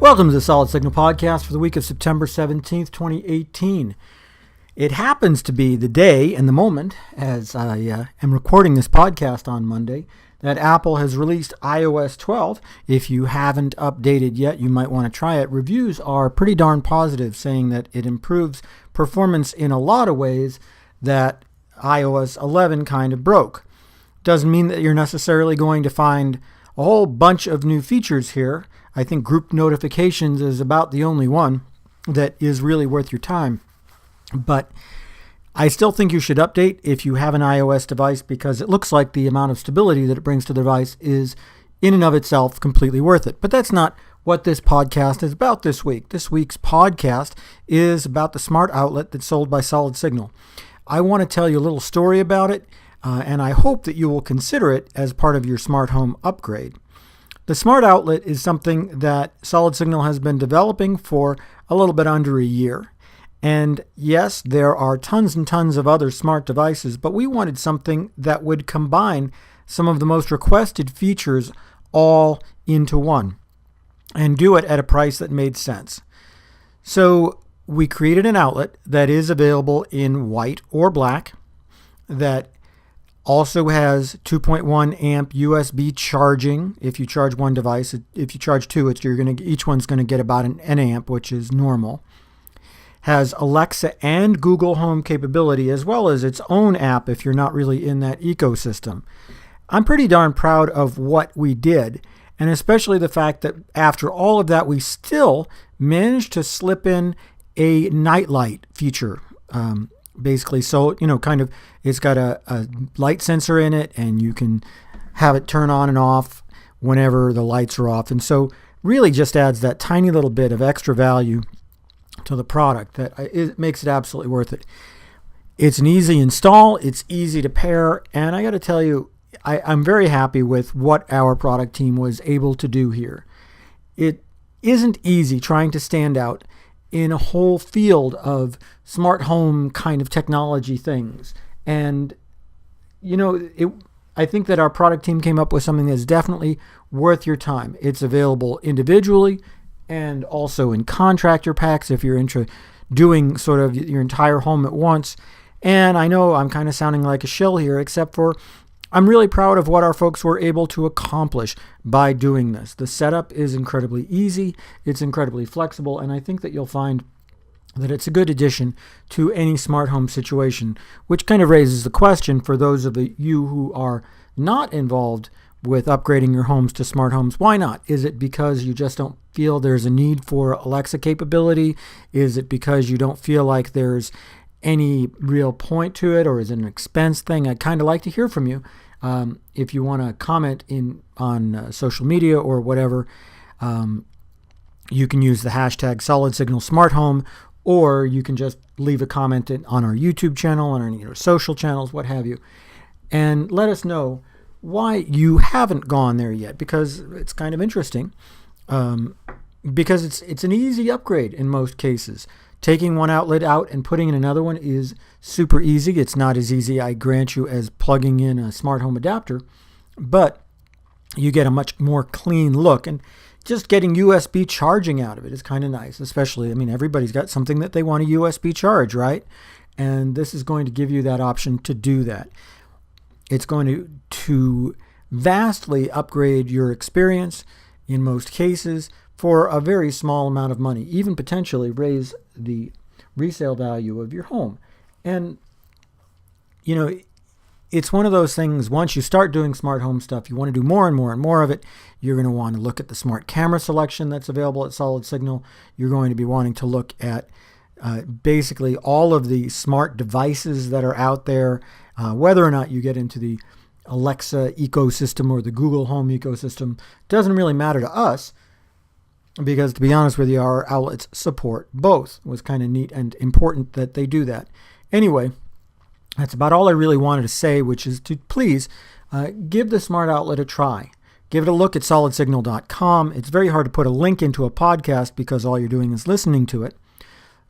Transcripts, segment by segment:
Welcome to the Solid Signal Podcast for the week of September 17th, 2018. It happens to be the day and the moment, as I am recording this podcast on Monday, that Apple has released iOS 12. If you haven't updated yet, you might want to try it. Reviews are pretty darn positive, saying that it improves performance in a lot of ways that iOS 11 kind of broke. Doesn't mean that you're necessarily going to find a whole bunch of new features here. I think group notifications is about the only one that is really worth your time. But I still think you should update if you have an iOS device, because it looks like the amount of stability that it brings to the device is in and of itself completely worth it. But that's not what this podcast is about this week. This week's podcast is about the smart outlet that's sold by Solid Signal. I want to tell you a little story about it, and I hope that you will consider it as part of your smart home upgrade. The smart outlet is something that Solid Signal has been developing for a little bit under a year. And yes, there are tons and tons of other smart devices, but we wanted something that would combine some of the most requested features all into one and do it at a price that made sense. So we created an outlet that is available in white or black, that also has 2.1 amp USB charging. If you charge one device, if you charge two, each one's going to get about an amp, which is normal. Has Alexa and Google Home capability, as well as its own app if you're not really in that ecosystem. I'm pretty darn proud of what we did, and especially the fact that after all of that, we still managed to slip in a nightlight feature. Basically, so, it's got a light sensor in it, and you can have it turn on and off whenever the lights are off. And so really just adds that tiny little bit of extra value to the product that it makes it absolutely worth it. It's an easy install, it's easy to pair, and I got to tell you, I'm very happy with what our product team was able to do here. It isn't easy trying to stand out in a whole field of smart home kind of technology things. And, I think that our product team came up with something that's definitely worth your time. It's available individually and also in contractor packs if you're into doing sort of your entire home at once. And I know I'm kind of sounding like a shill here, except for I'm really proud of what our folks were able to accomplish by doing this. The setup is incredibly easy, it's incredibly flexible, and I think that you'll find that it's a good addition to any smart home situation, which kind of raises the question for those of you who are not involved with upgrading your homes to smart homes. Why not? Is it because you just don't feel there's a need for Alexa capability? Is it because you don't feel like there's any real point to it, or is it an expense thing? I'd kind of like to hear from you. If you want to comment on social media or whatever, you can use the hashtag SolidSignalSmartHome, or you can just leave a comment on our YouTube channel, on our social channels, what have you, and let us know why you haven't gone there yet, because it's kind of interesting. Because it's an easy upgrade in most cases. Taking one outlet out and putting in another one is super easy. It's not as easy, I grant you, as plugging in a smart home adapter, but you get a much more clean look. And just getting USB charging out of it is kind of nice, especially, everybody's got something that they want to USB charge, right? And this is going to give you that option to do that. It's going to vastly upgrade your experience in most cases for a very small amount of money, even potentially raise the resale value of your home. And, it's one of those things, once you start doing smart home stuff, you want to do more and more and more of it. You're going to want to look at the smart camera selection that's available at Solid Signal. You're going to be wanting to look at basically all of the smart devices that are out there, whether or not you get into the Alexa ecosystem or the Google Home ecosystem doesn't really matter to us, because to be honest with you, our outlets support both. It was kind of neat and important that they do that. Anyway, that's about all I really wanted to say, which is to please give the smart outlet a try. Give it a look at solidsignal.com. It's very hard to put a link into a podcast because all you're doing is listening to it.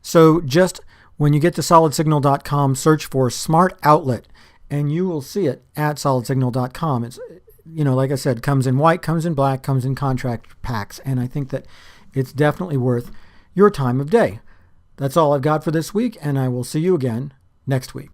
So just when you get to solidsignal.com, search for smart outlet, and you will see it at solidsignal.com. It's, like I said, comes in white, comes in black, comes in contract packs. And I think that it's definitely worth your time of day. That's all I've got for this week, and I will see you again next week.